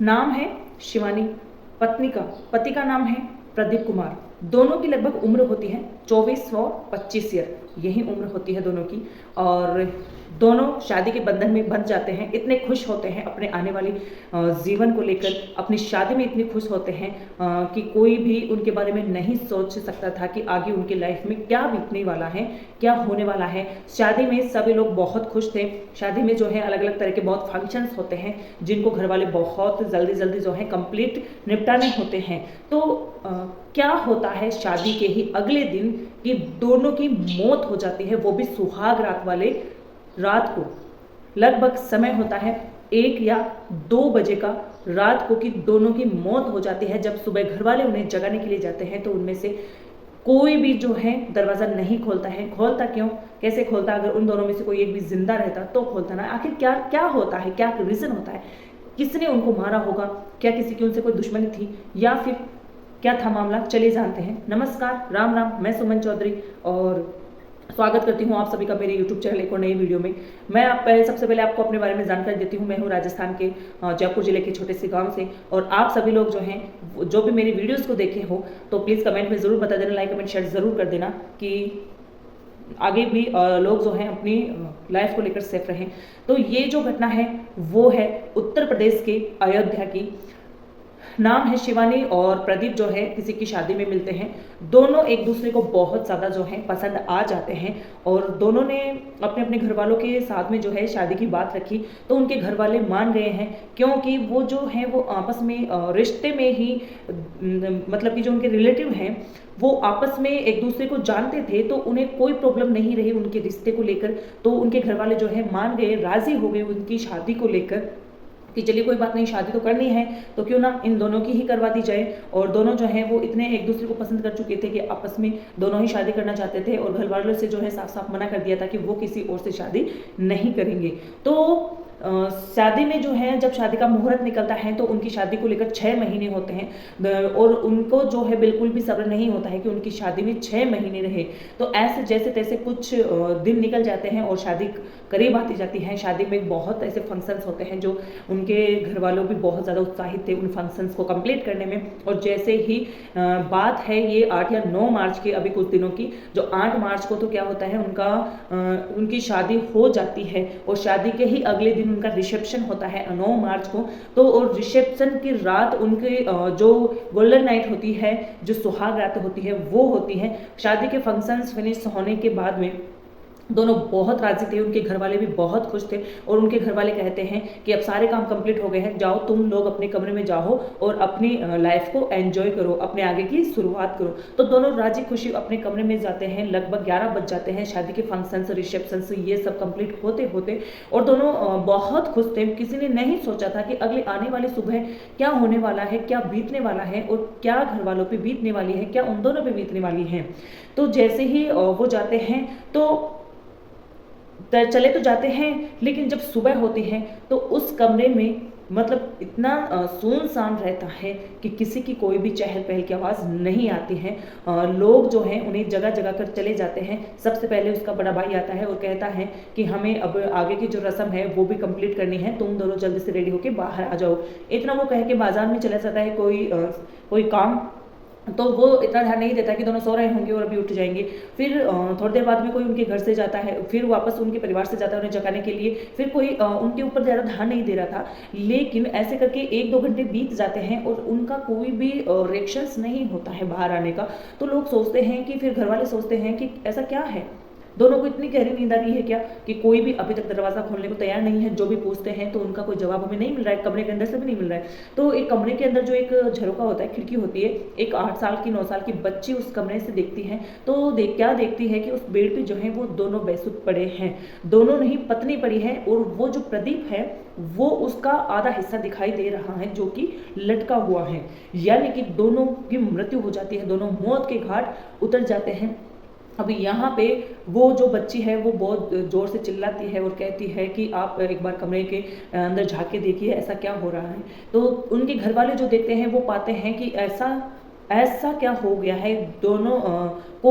नाम है शिवानी, पति का नाम है प्रदीप कुमार। दोनों की लगभग उम्र होती है 24 और 25 ईयर, यही उम्र होती है दोनों की। और दोनों शादी के बंधन में बंध जाते हैं। इतने खुश होते हैं अपने आने वाली जीवन को लेकर, अपनी शादी में इतने खुश होते हैं कि कोई भी उनके बारे में नहीं सोच सकता था कि आगे उनकी लाइफ में क्या बीतने वाला है, क्या होने वाला है। शादी में सभी लोग बहुत खुश थे। शादी में जो है अलग अलग तरह के बहुत फंक्शंस होते हैं जिनको घर वाले बहुत जल्दी जल्दी जो है कंप्लीट निपटाने होते हैं। तो क्या होता है शादी के ही अगले दिन कि दोनों की मौत हो जाती है, वो भी सुहाग रात वाले रात को। लगभग समय होता है 1 या 2 बजे का रात को कि दोनों की मौत हो जाती है। जब सुबह घर वाले उन्हें जगाने के लिए जाते हैं तो उनमें से कोई भी जो है दरवाजा नहीं खोलता है। खोलता क्यों, कैसे खोलता? अगर उन दोनों में से कोई एक भी जिंदा रहता तो खोलता ना। आखिर क्या क्या होता है, क्या रीजन होता है? किसने उनको मारा होगा? क्या किसी की उनसे कोई दुश्मनी थी या फिर क्या था मामला? चलिए जानते हैं। नमस्कार, राम राम। मैं सुमन चौधरी और स्वागत करती हूँ आप सभी का मेरे YouTube चैनल एक और नई वीडियो में। मैं सबसे पहले आपको अपने बारे में जानकारी देती हूँ। मैं हूँ राजस्थान के जयपुर जिले के छोटे से गांव से। और आप सभी लोग जो हैं, जो भी मेरी वीडियोस को देखे हो तो प्लीज़ कमेंट में ज़रूर बता देना, लाइक कमेंट शेयर ज़रूर कर देना कि आगे भी लोग जो हैं अपनी लाइफ को लेकर सेफ रहें। तो ये जो घटना है वो है उत्तर प्रदेश के अयोध्या की। नाम है शिवानी और प्रदीप जो है किसी की शादी में मिलते हैं। दोनों एक दूसरे को बहुत ज़्यादा जो है पसंद आ जाते हैं और दोनों ने अपने अपने घर वालों के साथ में जो है शादी की बात रखी तो उनके घर वाले मान गए हैं, क्योंकि वो जो है वो आपस में रिश्ते में ही मतलब कि जो उनके रिलेटिव हैं वो आपस में एक दूसरे को जानते थे, तो उन्हें कोई प्रॉब्लम नहीं रही उनके रिश्ते को लेकर। तो उनके घर वाले जो है मान गए, राजी हो गए उनकी शादी को लेकर कि चलिए कोई बात नहीं, शादी तो करनी है तो क्यों ना इन दोनों की ही करवा दी जाए। और दोनों जो हैं वो इतने एक दूसरे को पसंद कर चुके थे कि आपस में दोनों ही शादी करना चाहते थे और घर वालों से जो है साफ साफ मना कर दिया था कि वो किसी और से शादी नहीं करेंगे। तो शादी में जो है जब शादी का मुहूर्त निकलता है तो उनकी शादी को लेकर 6 महीने होते हैं और उनको जो है बिल्कुल भी सब्र नहीं होता है कि उनकी शादी में 6 महीने रहे। तो ऐसे जैसे तैसे कुछ दिन निकल जाते हैं और शादी करीब आती जाती है। शादी में बहुत ऐसे फंक्शंस होते हैं जो उनके घर वालों भी बहुत ज़्यादा उत्साहित थे उन फंक्शंस को कंप्लीट करने में। और जैसे ही बात है ये 8 या 9 मार्च के अभी कुछ दिनों की, जो 8 मार्च को तो क्या होता है उनकी शादी हो जाती है और शादी के ही अगले दिन उनका रिसेप्शन होता है 9 मार्च को। तो और रिसेप्शन की रात उनके जो गोल्डन नाइट होती है, जो सुहाग रात होती है वो होती है। शादी के फंक्शंस फिनिश होने के बाद में दोनों बहुत राजी थे, उनके घर वाले भी बहुत खुश थे और उनके घर वाले कहते हैं कि अब सारे काम कंप्लीट हो गए हैं, जाओ तुम लोग अपने कमरे में जाओ और अपनी लाइफ को एंजॉय करो, अपने आगे की शुरुआत करो। तो दोनों राजी खुशी अपने कमरे में जाते हैं। लगभग 11 बज जाते हैं शादी के फंक्शंस रिसेप्शन ये सब कंप्लीट होते होते और दोनों बहुत खुश थे। किसी ने नहीं सोचा था कि अगले आने वाली सुबह क्या होने वाला है, क्या बीतने वाला है और क्या घर वालों पर बीतने वाली है, क्या उन दोनों पर बीतने वाली है। तो जैसे ही वो जाते हैं तो चले तो जाते हैं, लेकिन जब सुबह होती है तो उस कमरे में मतलब इतना सुनसान रहता है कि किसी की कोई भी चहल पहल की आवाज़ नहीं आती है। लोग जो हैं उन्हें जगह जगह कर चले जाते हैं। सबसे पहले उसका बड़ा भाई आता है और कहता है कि हमें अब आगे की जो रस्म है वो भी कंप्लीट करनी है, तुम दोनों जल्दी से रेडी होकर बाहर आ जाओ। इतना वो कह के बाजार में चला जाता है कोई काम। तो वो इतना ध्यान नहीं देता कि दोनों सो रहे होंगे और अभी उठ जाएंगे। फिर थोड़ी देर बाद में कोई उनके घर से जाता है, फिर वापस उनके परिवार से जाता है उन्हें जगाने के लिए। फिर कोई उनके ऊपर ज़्यादा ध्यान नहीं दे रहा था, लेकिन ऐसे करके 1-2 घंटे बीत जाते हैं और उनका कोई भी रिएक्शंस नहीं होता है बाहर आने का। तो लोग सोचते हैं कि फिर घर वाले सोचते हैं कि ऐसा क्या है, दोनों को इतनी गहरी नींद आ रही है क्या कि कोई भी अभी तक दरवाजा खोलने को तैयार नहीं है। जो भी पूछते हैं तो उनका कोई जवाब हमें नहीं मिल रहा है, कमरे के अंदर से भी नहीं मिल रहा है। तो एक कमरे के अंदर जो एक झरोका होता है, खिड़की होती है, एक 8 साल की 9 साल की बच्ची उस कमरे से देखती है। तो क्या देखती है कि उस बेड पे जो है वो दोनों बेसुध पड़े हैं, दोनों नहीं पत्नी पड़ी है और वो जो प्रदीप है वो उसका आधा हिस्सा दिखाई दे रहा है जो कि लटका हुआ है। यानी कि दोनों की मृत्यु हो जाती है, दोनों मौत के घाट उतर जाते हैं। अभी यहाँ पे वो जो बच्ची है वो बहुत ज़ोर से चिल्लाती है और कहती है कि आप एक बार कमरे के अंदर झाँक के देखिए ऐसा क्या हो रहा है। तो उनके घर वाले जो देखते हैं वो पाते हैं कि ऐसा ऐसा क्या हो गया है, दोनों को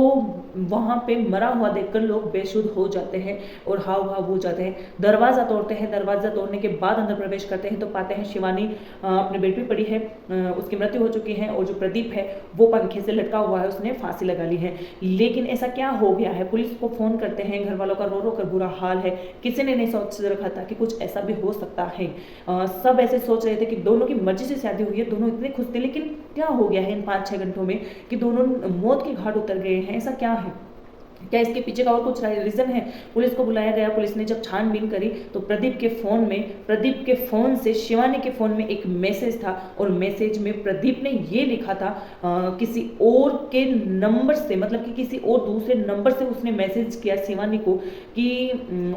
वहाँ पे मरा हुआ देखकर लोग बेसुध हो जाते हैं और हाव भाव हो जाते हैं। दरवाज़ा तोड़ते हैं, दरवाज़ा तोड़ने के बाद अंदर प्रवेश करते हैं तो पाते हैं शिवानी अपने बेड पे पड़ी है, उसकी मृत्यु हो चुकी है और जो प्रदीप है वो पंखे से लटका हुआ है, उसने फांसी लगा ली है। लेकिन ऐसा क्या हो गया है, पुलिस को फ़ोन करते हैं, घर वालों का रो रो कर बुरा हाल है। किसी ने नहीं सोच रखा था कि कुछ ऐसा भी हो सकता है। सब ऐसे सोच रहे थे कि दोनों की मर्जी से शादी हुई है, दोनों इतने खुश थे, लेकिन क्या हो गया है इन 5-6 घंटों में कि दोनों मौत के घाट उतर गए हैं। ऐसा क्या है, क्या इसके पीछे का और कुछ रीजन है? पुलिस को बुलाया गया, पुलिस ने जब छानबीन करी तो प्रदीप के फोन से शिवानी के फोन में एक मैसेज था और मैसेज में प्रदीप ने ये लिखा था किसी और के नंबर से, मतलब कि किसी और दूसरे नंबर से उसने मैसेज किया शिवानी को कि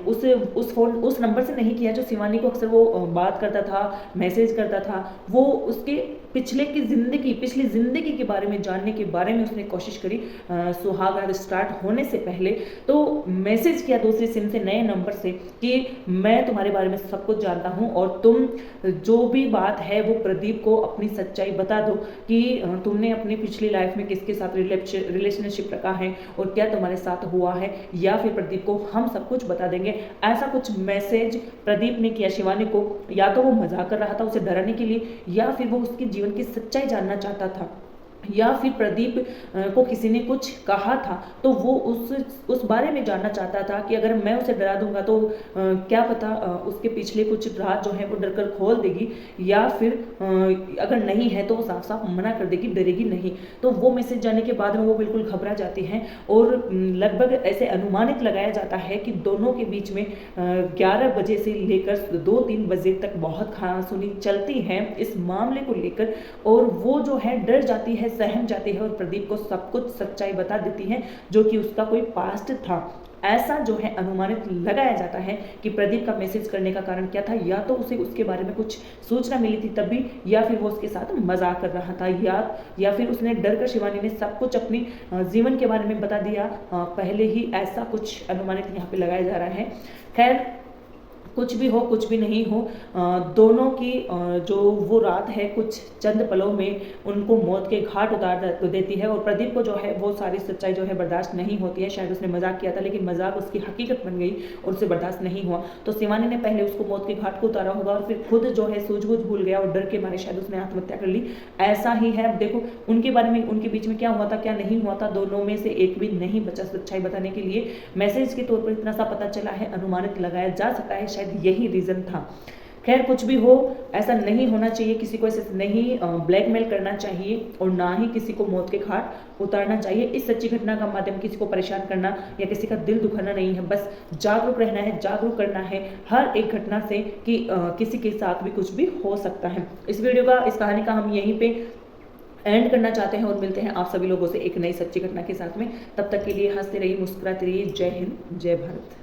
उस नंबर से नहीं किया जो शिवानी को अक्सर वो बात करता था, मैसेज करता था। वो उसके पिछली जिंदगी के बारे में जानने के बारे में उसने कोशिश करी सुहाग रात स्टार्ट होने से पहले। तो मैसेज किया दूसरी सिम से, नए नंबर से, कि मैं तुम्हारे बारे में सब कुछ जानता हूं और तुम जो भी बात है वो प्रदीप को अपनी सच्चाई बता दो कि तुमने अपनी पिछली लाइफ में किसके साथ रिलेशनशिप रखा है और क्या तुम्हारे साथ हुआ है, या फिर प्रदीप को हम सब कुछ बता देंगे। ऐसा कुछ मैसेज प्रदीप ने किया शिवानी को। या तो वो मजाक कर रहा था उसे डराने के लिए, या फिर वो उसके जीवन की सच्चाई जानना चाहता था, या फिर प्रदीप को किसी ने कुछ कहा था तो वो उस बारे में जानना चाहता था कि अगर मैं उसे डरा दूंगा तो क्या पता उसके पिछले कुछ राज जो है वो डर कर खोल देगी, या फिर अगर नहीं है तो वो साफ साफ मना कर देगी, डरेगी नहीं। तो वो मैसेज जाने के बाद में वो बिल्कुल घबरा जाती हैं और लगभग ऐसे अनुमानित लगाया जाता है कि दोनों के बीच में 11 बजे से लेकर 2-3 बजे तक बहुत खानासुनी चलती है इस मामले को लेकर, और वो जो है डर जाती है, सहम जाती है और प्रदीप को सब कुछ सच्चाई बता देती है जो कि उसका कोई पास्ट था। ऐसा जो है अनुमानित लगाया जाता है कि प्रदीप का मैसेज करने का कारण क्या था, या तो उसे उसके बारे में कुछ सूचना मिली थी तभी, या फिर वो उसके साथ मजाक कर रहा था, या फिर उसने डर कर शिवानी ने सब कुछ अपनी जीवन के बारे में बता दिया पहले ही। ऐसा कुछ अनुमानित यहाँ पे लगाया जा रहा है। खैर, कुछ भी हो कुछ भी नहीं हो, दोनों की जो वो रात है कुछ चंद पलों में उनको मौत के घाट उतार देती है। और प्रदीप को जो है वो सारी सच्चाई जो है बर्दाश्त नहीं होती है। शायद उसने मजाक किया था लेकिन मजाक उसकी हकीकत बन गई और उसे बर्दाश्त नहीं हुआ। तो शिवानी ने पहले उसको मौत के घाट को उतारा होगा और फिर खुद जो है सूझबूझ भूल गया और डर के मारे शायद उसने आत्महत्या कर ली। ऐसा ही है। देखो उनके बारे में, उनके बीच में क्या हुआ था क्या नहीं हुआ था, दोनों में से एक भी नहीं बचा सच्चाई बताने के लिए। मैसेज के तौर पर इतना सा पता चला है, अनुमानित लगाया जा सकता है शायद यही रीजन था। खैर, कुछ भी हो ऐसा नहीं होना चाहिए, किसी को ऐसे नहीं ब्लैकमेल करना चाहिए और ना ही किसी को मौत के घाट उतारना चाहिए। इस सच्ची घटना का माध्यम किसी को परेशान करना या किसी का दिल दुखाना नहीं है, बस जागरूक रहना है, जागरूक करना है हर एक घटना से कि किसी के साथ भी कुछ भी हो सकता है। इस वीडियो का, इस कहानी का हम यहीं पे एंड करना चाहते हैं और मिलते हैं आप सभी लोगों से एक नई सच्ची घटना के साथ में। तब तक के लिए हंसते रहिए, मुस्कुराते रहिए। जय हिंद, जय भारत।